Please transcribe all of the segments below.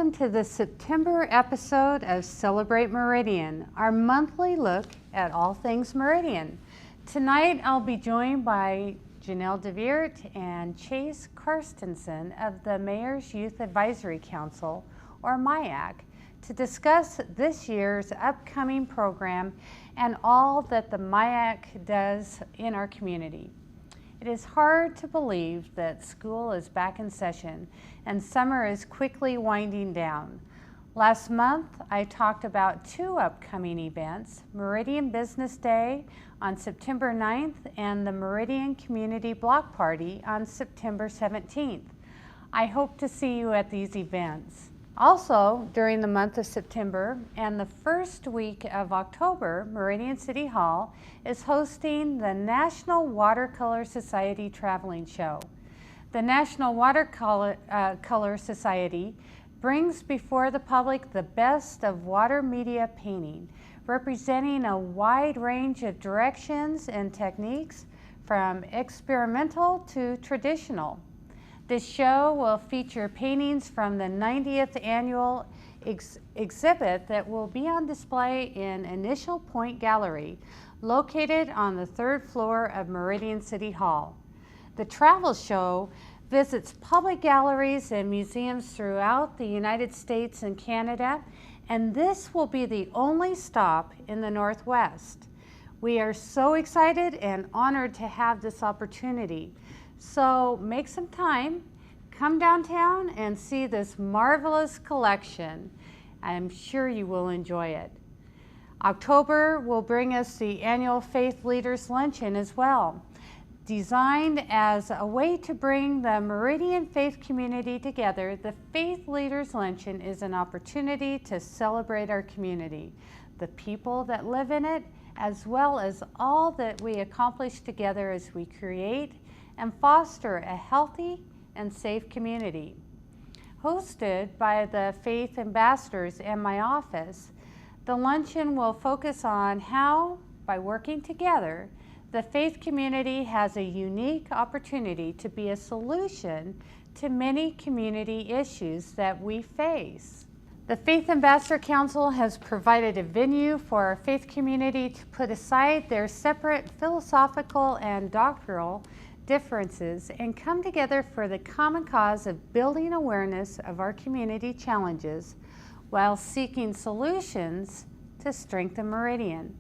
welcome to the September episode of Celebrate Meridian, our monthly look at all things Meridian. Tonight I'll be joined by Janelle DeVeert and Chase Karstensen of the Mayor's Youth Advisory Council, or MIAC, to discuss this year's upcoming program and all that the MIAC does in our community. It is hard to believe that school is back in session and summer is quickly winding down. Last month, I talked about two upcoming events, Meridian Business Day on September 9th and the Meridian Community Block Party on September 17th. I hope to see you at these events. Also, during the month of September and the first week of October, Meridian City Hall is hosting the National Watercolor Society Traveling Show. The National Watercolor Society brings before the public the best of water media painting, representing a wide range of directions and techniques from experimental to traditional. This show will feature paintings from the 90th annual exhibit that will be on display in Initial Point Gallery, located on the third floor of Meridian City Hall. The travel show visits public galleries and museums throughout the United States and Canada, and this will be the only stop in the Northwest. We are so excited and honored to have this opportunity. So make some time, come downtown and see this marvelous collection. I'm sure you will enjoy it. October will bring us the annual Faith Leaders Luncheon as well. Designed as a way to bring the Meridian faith community together, the Faith Leaders Luncheon is an opportunity to celebrate our community, the people that live in it, as well as all that we accomplish together as we create and foster a healthy and safe community. Hosted by the Faith Ambassadors and my office, the luncheon will focus on how, by working together, the faith community has a unique opportunity to be a solution to many community issues that we face. The Faith Ambassador Council has provided a venue for our faith community to put aside their separate philosophical and doctrinal differences and come together for the common cause of building awareness of our community challenges while seeking solutions to strengthen Meridian.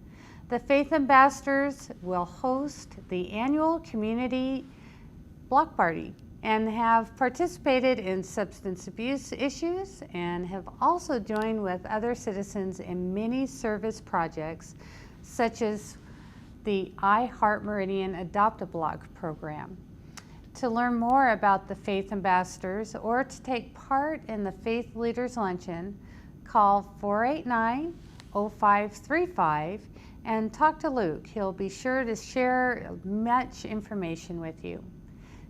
The Faith Ambassadors will host the annual community block party and have participated in substance abuse issues and have also joined with other citizens in many service projects such as the I Heart Meridian Adopt-A-Block program. To learn more about the Faith Ambassadors or to take part in the Faith Leaders Luncheon, call 489-0535 and talk to Luke. He'll be sure to share much information with you.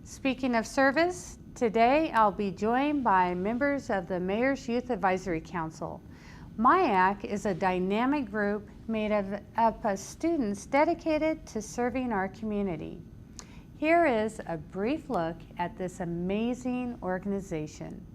Speaking of service, today I'll be joined by members of the Mayor's Youth Advisory Council. MIAC is a dynamic group made of students dedicated to serving our community. Here is a brief look at this amazing organization.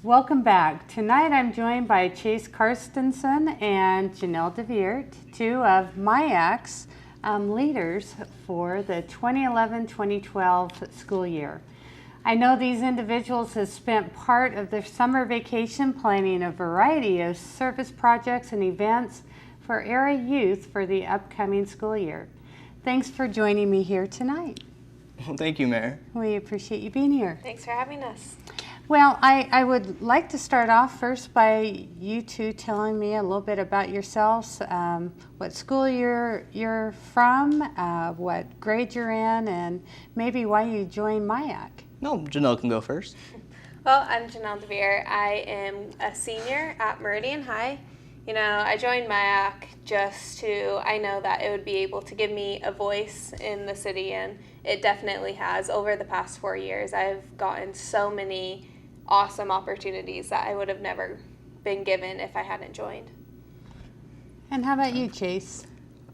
Welcome back. Tonight I'm joined by Chase Karstensen and Janelle DeVeert, two of MIAC's leaders for the 2011-2012 school year. I know these individuals have spent part of their summer vacation planning a variety of service projects and events for area youth for the upcoming school year. Thanks for joining me here tonight. Well, thank you, Mayor. We appreciate you being here. Thanks for having us. Well, I would like to start off first by you two telling me a little bit about yourselves, what school you're from, what grade you're in, and maybe why you joined MIAC. No, Janelle can go first. Well, I'm Janelle DeVere. I am a senior at Meridian High. You know, I joined MIAC I know that it would be able to give me a voice in the city, and it definitely has. Over the past 4 years, I've gotten so many awesome opportunities that I would have never been given if I hadn't joined. And how about you, Chase?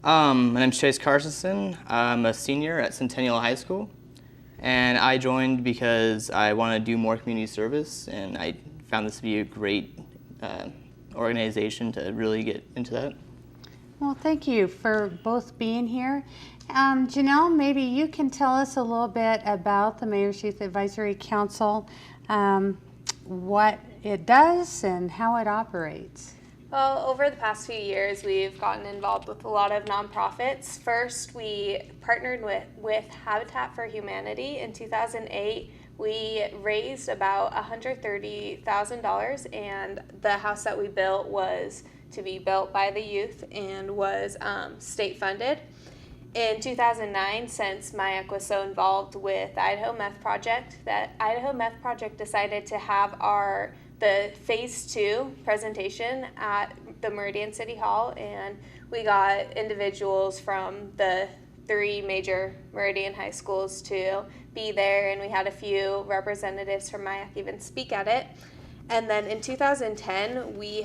My name's Chase Carstensen. I'm a senior at Centennial High School, and I joined because I want to do more community service, and I found this to be a great organization to really get into that. Well, thank you for both being here. Janelle, maybe you can tell us a little bit about the Mayor's Youth Advisory Council, what it does and how it operates. Well, over the past few years, we've gotten involved with a lot of nonprofits. First, we partnered with Habitat for Humanity. In 2008, we raised about $130,000, and the house that we built was to be built by the youth and was state funded. In 2009, since MIAC was so involved with the Idaho Meth Project, that Idaho Meth Project decided to have the Phase 2 presentation at the Meridian City Hall, and we got individuals from the 3 major Meridian high schools to be there, and we had a few representatives from MIAC even speak at it. And then in 2010, we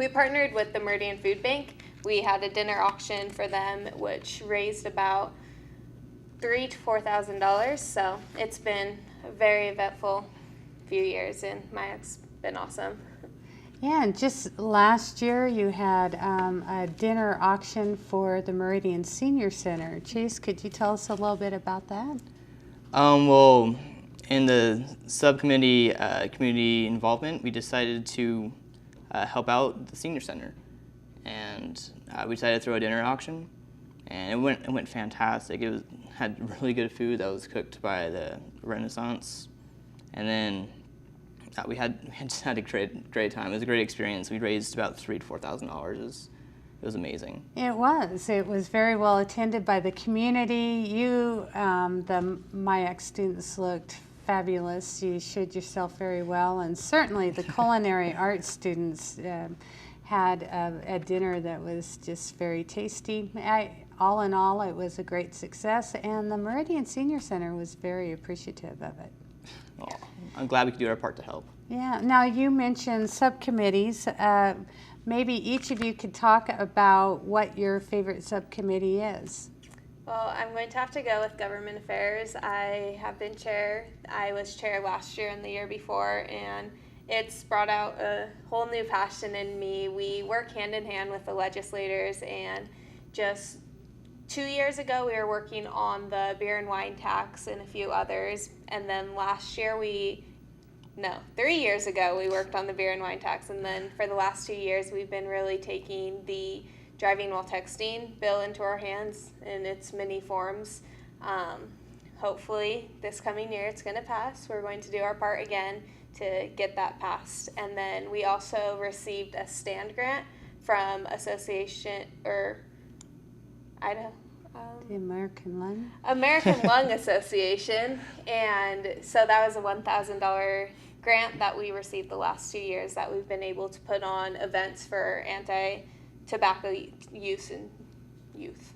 partnered with the Meridian Food Bank. We had a dinner auction for them, which raised about $3,000 to $4,000. So it's been a very eventful few years, and MIAC's been awesome. Yeah, and just last year you had a dinner auction for the Meridian Senior Center. Chase, could you tell us a little bit about that? Well, in the subcommittee community involvement, we decided to help out the senior center, and we decided to throw a dinner auction, and it went fantastic. It had really good food that was cooked by the Renaissance, and then we just had a great time. It was a great experience. We raised about $3,000 to $4,000. It was amazing. It was very well attended by the community. You, the MIAC students, looked fabulous. You showed yourself very well, and certainly the culinary arts students had a dinner that was just very tasty. All in all, it was a great success, and the Meridian Senior Center was very appreciative of it. Oh, I'm glad we could do our part to help. Yeah. Now, you mentioned subcommittees. Maybe each of you could talk about what your favorite subcommittee is. Well, I'm going to have to go with Government Affairs. I have been chair. I was chair last year and the year before, and it's brought out a whole new passion in me. We work hand in hand with the legislators, and just 2 years ago we were working on the beer and wine tax and a few others, and then 3 years ago we worked on the beer and wine tax, and then for the last 2 years we've been really taking the driving while texting bill into our hands in its many forms. Hopefully this coming year it's going to pass. We're going to do our part again to get that passed. And then we also received a stand grant from Idaho. The American Lung Association, and so that was a $1,000 grant that we received the last 2 years that we've been able to put on events for anti-tobacco use in youth.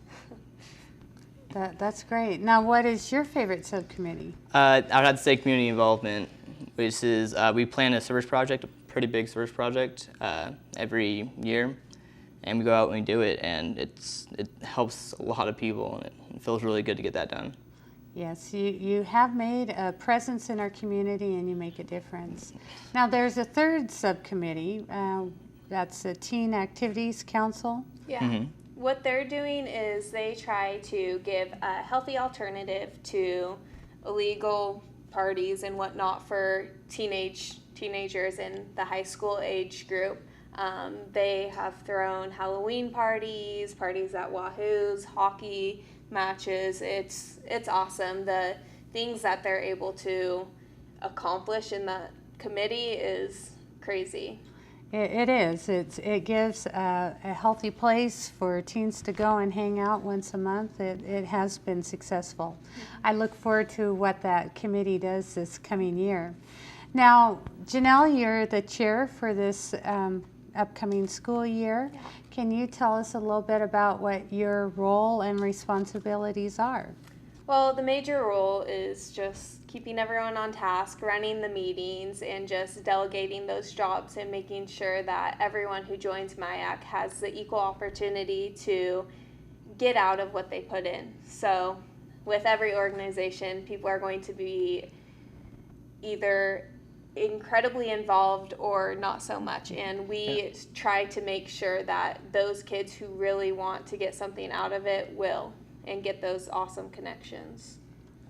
That's great. Now, what is your favorite subcommittee? I'd have to say community involvement, which is we plan a service project, a pretty big service project every year. And we go out and we do it, and it helps a lot of people, and it feels really good to get that done. Yes, you have made a presence in our community, and you make a difference. Now, there's a third subcommittee. That's the Teen Activities Council. Yeah. Mm-hmm. What they're doing is they try to give a healthy alternative to illegal parties and whatnot for teenagers in the high school age group. They have thrown Halloween parties at Wahoo's, hockey matches. It's awesome. The things that they're able to accomplish in that committee is crazy. It is. It gives a healthy place for teens to go and hang out once a month. It has been successful. I look forward to what that committee does this coming year. Now, Janelle, you're the chair for this upcoming school year. Yeah. Can you tell us a little bit about what your role and responsibilities are? Well, the major role is just keeping everyone on task, running the meetings, and just delegating those jobs and making sure that everyone who joins MIAC has the equal opportunity to get out of what they put in. So with every organization, people are going to be either incredibly involved or not so much, and we try to make sure that those kids who really want to get something out of it will, and get those awesome connections.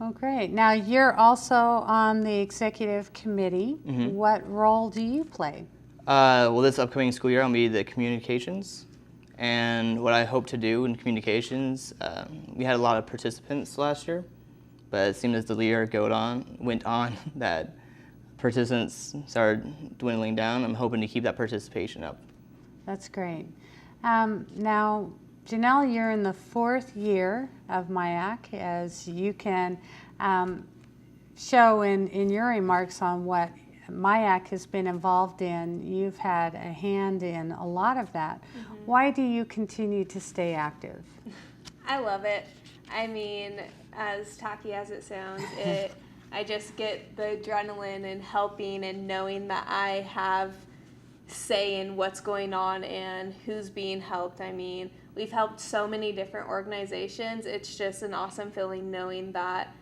Oh, great. Now, you're also on the executive committee. Mm-hmm. What role do you play? Well, this upcoming school year, I'll be the communications. And what I hope to do in communications, we had a lot of participants last year, but it seemed as the year went on that participants started dwindling down. I'm hoping to keep that participation up. That's great. Now, Janelle, you're in the 4th year of MIAC, as you can show in your remarks on what MIAC has been involved in. You've had a hand in a lot of that. Mm-hmm. Why do you continue to stay active? I love it. I mean, as tacky as it sounds, I just get the adrenaline and helping and knowing that I have say in what's going on and who's being helped. I mean, we've helped so many different organizations. It's just an awesome feeling knowing that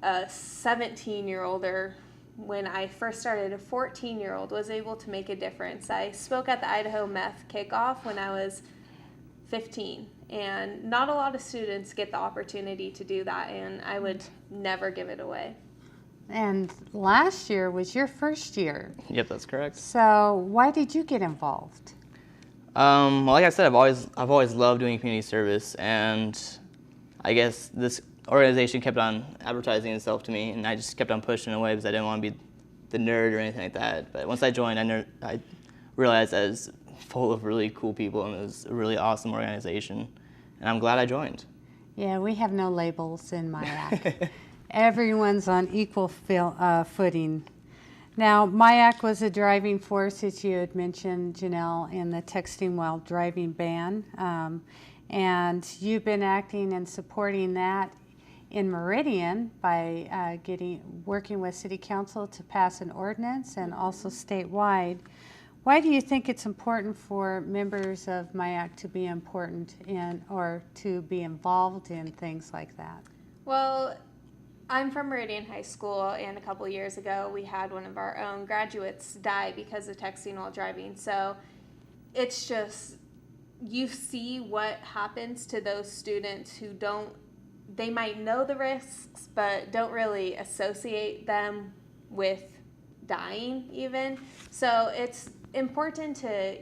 a 17-year-old, or when I first started, a 14-year-old was able to make a difference. I spoke at the Idaho Meth Kickoff when I was 15, and not a lot of students get the opportunity to do that, and I would never give it away. And last year was your first year. Yep, that's correct. So why did you get involved? Well, like I said, I've always loved doing community service, and I guess this organization kept on advertising itself to me, and I just kept on pushing away because I didn't want to be the nerd or anything like that. But once I joined, I realized that it was full of really cool people, and it was a really awesome organization, and I'm glad I joined. Yeah, we have no labels in MIAC. Everyone's on equal footing. Now, MIAC was a driving force, as you had mentioned, Janelle, in the texting while driving ban. And you've been acting and supporting that in Meridian by working with City Council to pass an ordinance, and also statewide. Why do you think it's important for members of MIAC to be important in, or to be involved in things like that? Well, I'm from Meridian High School, and a couple years ago we had one of our own graduates die because of texting while driving. So it's just, you see what happens to those students who they might know the risks but don't really associate them with dying even. So it's important to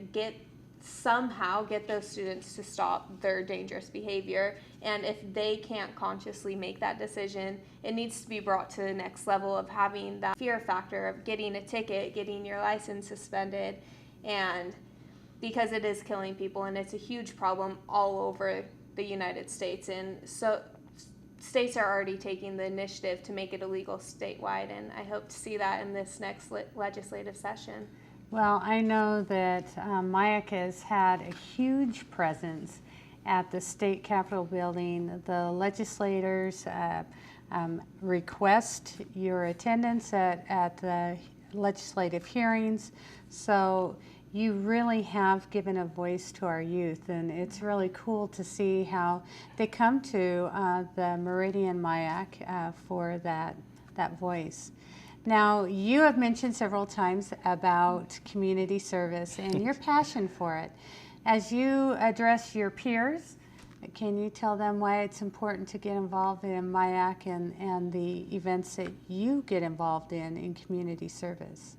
somehow get those students to stop their dangerous behavior, and if they can't consciously make that decision, it needs to be brought to the next level of having that fear factor of getting a ticket, getting your license suspended, and because it is killing people, and it's a huge problem all over the United States, and so states are already taking the initiative to make it illegal statewide, and I hope to see that in this next legislative session. Well, I know that MIAC has had a huge presence at the state capitol building. The legislators request your attendance at the legislative hearings. So you really have given a voice to our youth, and it's really cool to see how they come to the Meridian MIAC for that voice. Now, you have mentioned several times about community service and your passion for it. As you address your peers, can you tell them why it's important to get involved in MIAC and the events that you get involved in community service?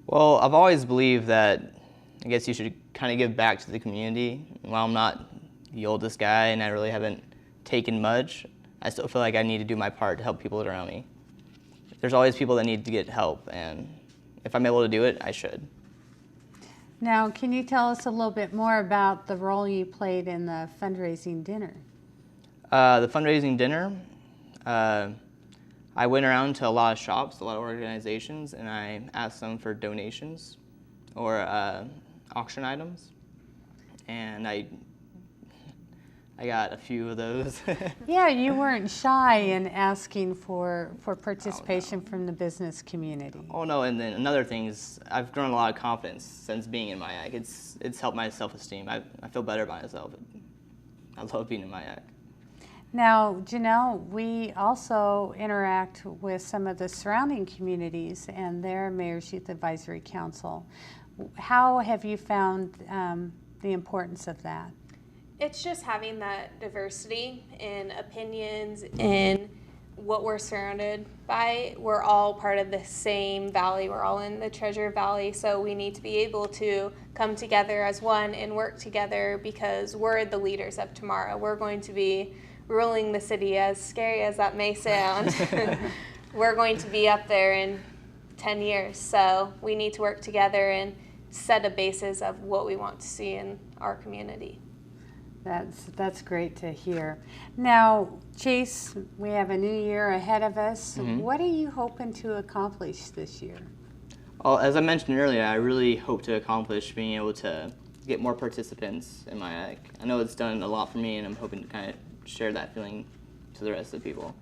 Well, I've always believed that I guess you should kind of give back to the community. While I'm not the oldest guy and I really haven't taken much, I still feel like I need to do my part to help people around me. There's always people that need to get help, and if I'm able to do it, I should. Now, can you tell us a little bit more about the role you played in the fundraising dinner? The fundraising dinner, I went around to a lot of shops, a lot of organizations, and I asked them for donations or auction items, and I got a few of those. Yeah, you weren't shy in asking for participation from the business community. Oh no, and then another thing is I've grown a lot of confidence since being in MIAC. It's helped my self-esteem. I feel better about myself. I love being in MIAC. Now, Janelle, we also interact with some of the surrounding communities and their Mayor's Youth Advisory Council. How have you found the importance of that? It's just having that diversity in opinions, in what we're surrounded by. We're all part of the same valley. We're all in the Treasure Valley, so we need to be able to come together as one and work together because we're the leaders of tomorrow. We're going to be ruling the city, as scary as that may sound. We're going to be up there in 10 years, so we need to work together and set a basis of what we want to see in our community. That's great to hear. Now, Chase, we have a new year ahead of us. Mm-hmm. What are you hoping to accomplish this year? Well, as I mentioned earlier, I really hope to accomplish being able to get more participants in MIAC. I know it's done a lot for me, and I'm hoping to kind of share that feeling to the rest of the people.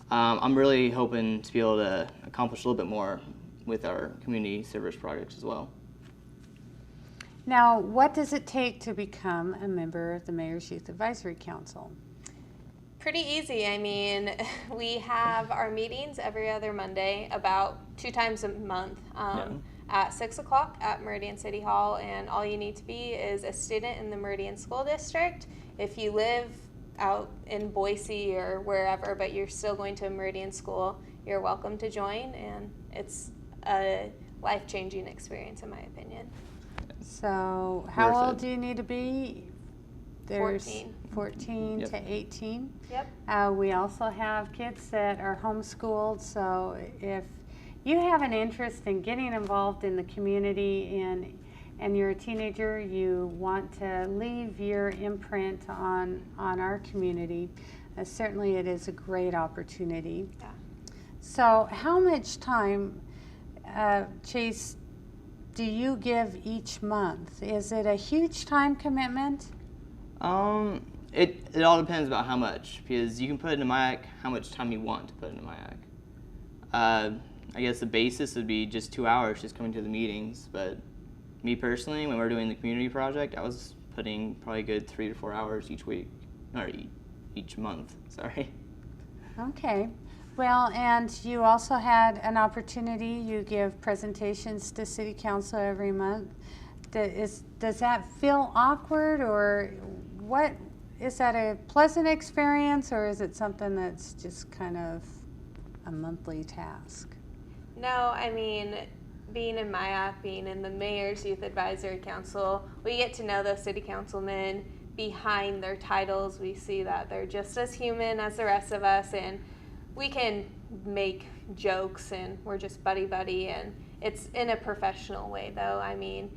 I'm really hoping to be able to accomplish a little bit more with our community service projects as well. Now, what does it take to become a member of the Mayor's Youth Advisory Council? Pretty easy. I mean, we have our meetings every other Monday, about 2 times a month, at 6 o'clock at Meridian City Hall, and all you need to be is a student in the Meridian School District. If you live out in Boise or wherever, but you're still going to a Meridian school, you're welcome to join, and it's a life-changing experience in my opinion. So how old do you need to be? There's 14. 14 Yep. to 18. Yep. We also have kids that are homeschooled, so if you have an interest in getting involved in the community and you're a teenager, you want to leave your imprint on our community, certainly it is a great opportunity. Yeah. So how much time, Chase, do you give each month? Is it a huge time commitment? It all depends about how much, because you can put into MIAC how much time you want to put into MIAC. I guess the basis would be just 2 hours just coming to the meetings, but me personally, when we're doing the community project, I was putting probably a good 3 to 4 hours each week, or each month, sorry. Okay. Well, and you also had an opportunity, you give presentations to City Council every month. Does that feel awkward, or what? Is that a pleasant experience, or is it something that's just kind of a monthly task? No, I mean, being in MIAC, being in the Mayor's Youth Advisory Council, we get to know those city councilmen behind their titles. We see that they're just as human as the rest of us, and we can make jokes, and we're just buddy-buddy, and it's in a professional way, though. I mean,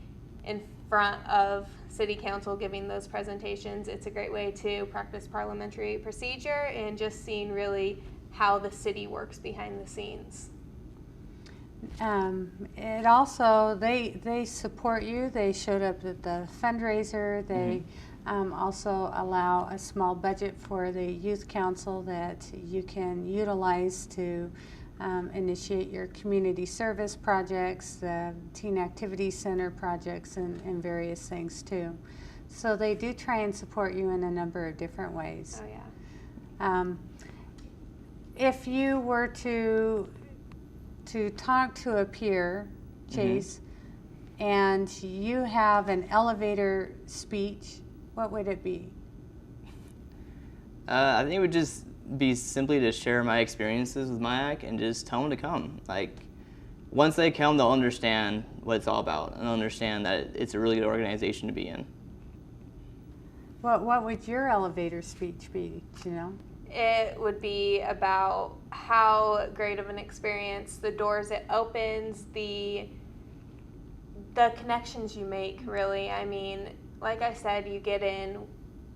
in front of City Council giving those presentations, it's a great way to practice parliamentary procedure and just seeing really how the city works behind the scenes. It also, they support you. They showed up at the fundraiser. They also allow a small budget for the youth council that you can utilize to initiate your community service projects, the teen activity center projects, and various things too. So they do try and support you in a number of different ways. Oh yeah. If you were to talk to a peer, Chase, and you have an elevator speech, what would it be? I think it would just be simply to share my experiences with MIAC and just tell them to come. Like, once they come, they'll understand what it's all about and understand that it's a really good organization to be in. What would your elevator speech be, Janelle? It would be about how great of an experience, the doors it opens, the connections you make, really. I mean, like I said, you get in,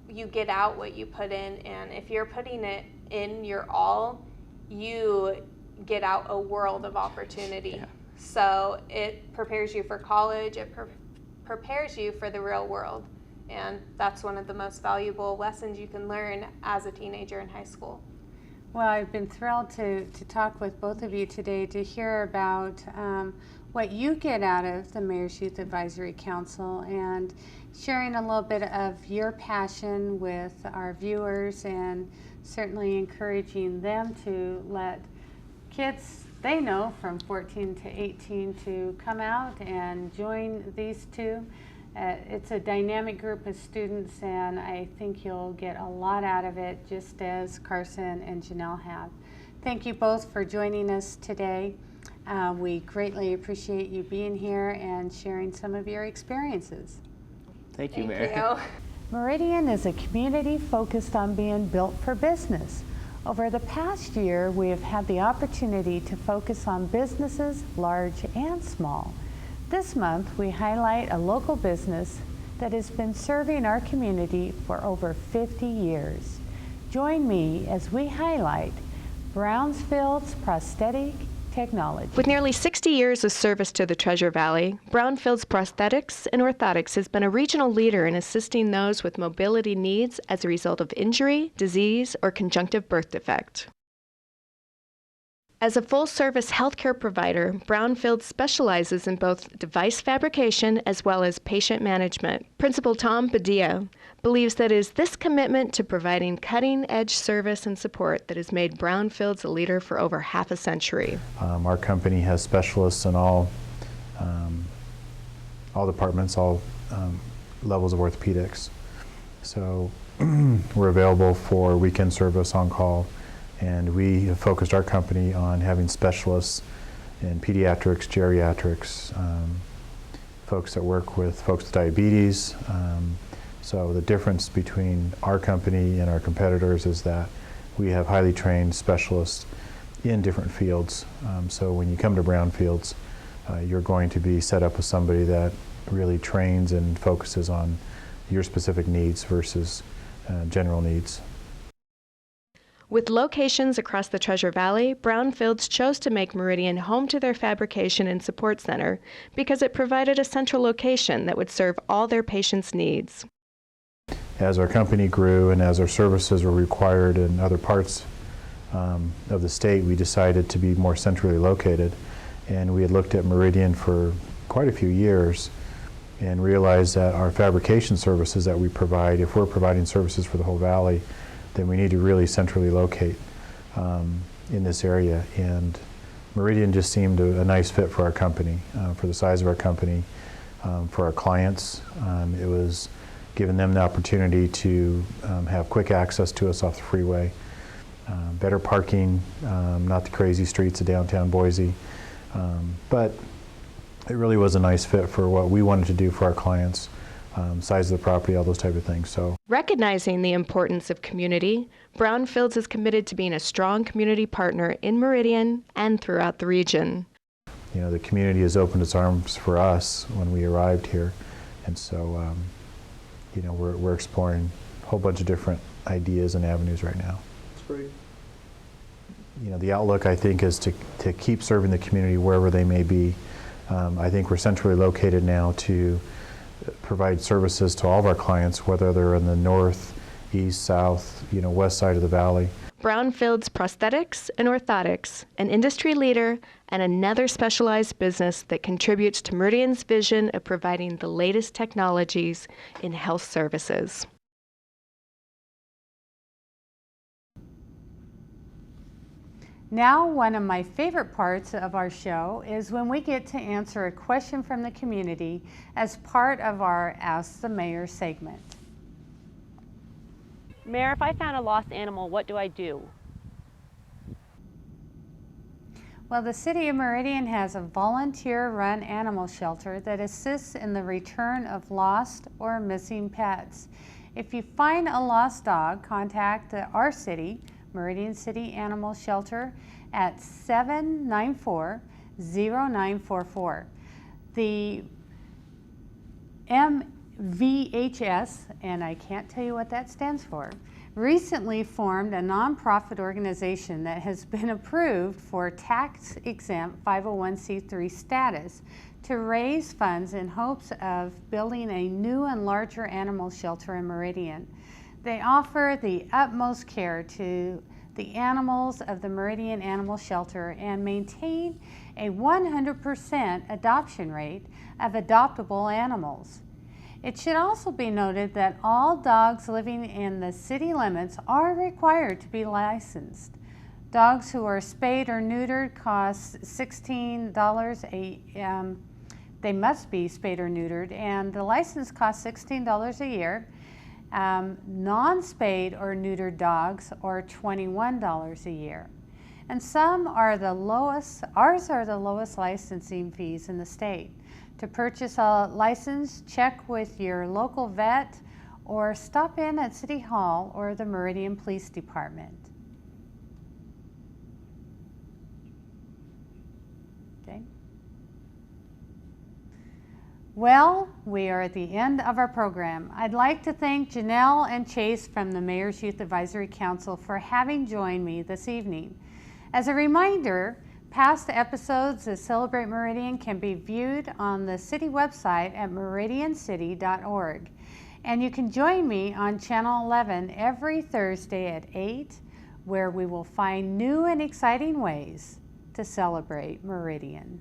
you get out what you put in, and if you're putting it in your all, you get out a world of opportunity. Yeah. So it prepares you for college, it prepares you for the real world, and that's one of the most valuable lessons you can learn as a teenager in high school. Well, I've been thrilled to talk with both of you today to hear about what you get out of the Mayor's Youth Advisory Council and sharing a little bit of your passion with our viewers, and certainly encouraging them to let kids they know from 14 to 18 to come out and join these two. It's a dynamic group of students, and I think you'll get a lot out of it, just as Carson and Janelle have. Thank you both for joining us today. We greatly appreciate you being here and sharing some of your experiences. Thank you, Thank Mary. you. Meridian is a community focused on being built for business. Over the past year, we have had the opportunity to focus on businesses, large and small. This month, we highlight a local business that has been serving our community for over 50 years. Join me as we highlight Brownsfield's Prosthetic Technology. With nearly 60 years of service to the Treasure Valley, Brownfield's Prosthetics and Orthotics has been a regional leader in assisting those with mobility needs as a result of injury, disease, or conjunctive birth defect. As a full-service healthcare provider, Brownfield specializes in both device fabrication as well as patient management. Principal Tom Padilla believes that it is this commitment to providing cutting-edge service and support that has made Brownfields a leader for over half a century. Our company has specialists in all departments, all levels of orthopedics. So we're available for weekend service on call. And we have focused our company on having specialists in pediatrics, geriatrics, folks that work with folks with diabetes. So the difference between our company and our competitors is that we have highly trained specialists in different fields. So when you come to Brownfields, you're going to be set up with somebody that really trains and focuses on your specific needs versus general needs. With locations across the Treasure Valley, Brownfields chose to make Meridian home to their fabrication and support center because it provided a central location that would serve all their patients' needs. As our company grew and as our services were required in other parts of the state, we decided to be more centrally located. And we had looked at Meridian for quite a few years and realized that our fabrication services that we provide, if we're providing services for the whole valley, then we need to really centrally locate in this area. And Meridian just seemed a nice fit for our company, for the size of our company, for our clients. It was giving them the opportunity to have quick access to us off the freeway, better parking, not the crazy streets of downtown Boise. But it really was a nice fit for what we wanted to do for our clients. Size of the property, all those type of things. So, recognizing the importance of community, Brownfields is committed to being a strong community partner in Meridian and throughout the region. You know, the community has opened its arms for us when we arrived here, and so, you know, we're exploring a whole bunch of different ideas and avenues right now. That's great. You know, the outlook, I think, is to keep serving the community wherever they may be. I think we're centrally located now to provide services to all of our clients, whether they're in the north, east, south, you know, west side of the valley. Brownfield's Prosthetics and Orthotics, an industry leader and another specialized business that contributes to Meridian's vision of providing the latest technologies in health services. Now, one of my favorite parts of our show is when we get to answer a question from the community as part of our Ask the Mayor segment. Mayor, if I found a lost animal, what do I do? Well, the City of Meridian has a volunteer-run animal shelter that assists in the return of lost or missing pets. If you find a lost dog, contact our city, Meridian City Animal Shelter, at 794-0944. The MVHS, and I can't tell you what that stands for, recently formed a nonprofit organization that has been approved for tax-exempt 501c3 status to raise funds in hopes of building a new and larger animal shelter in Meridian. They offer the utmost care to the animals of the Meridian Animal Shelter and maintain a 100% adoption rate of adoptable animals. It should also be noted that all dogs living in the city limits are required to be licensed. Dogs who are spayed or neutered cost $16 they must be spayed or neutered, and the license costs $16 a year. Non-spayed or neutered dogs are $21 a year. And some are the lowest, ours are the lowest licensing fees in the state. To purchase a license, check with your local vet or stop in at City Hall or the Meridian Police Department. Okay. Well, we are at the end of our program. I'd like to thank Janelle and Chase from the Mayor's Youth Advisory Council for having joined me this evening. As a reminder, past episodes of Celebrate Meridian can be viewed on the city website at meridiancity.org. And you can join me on Channel 11 every Thursday at 8, where we will find new and exciting ways to celebrate Meridian.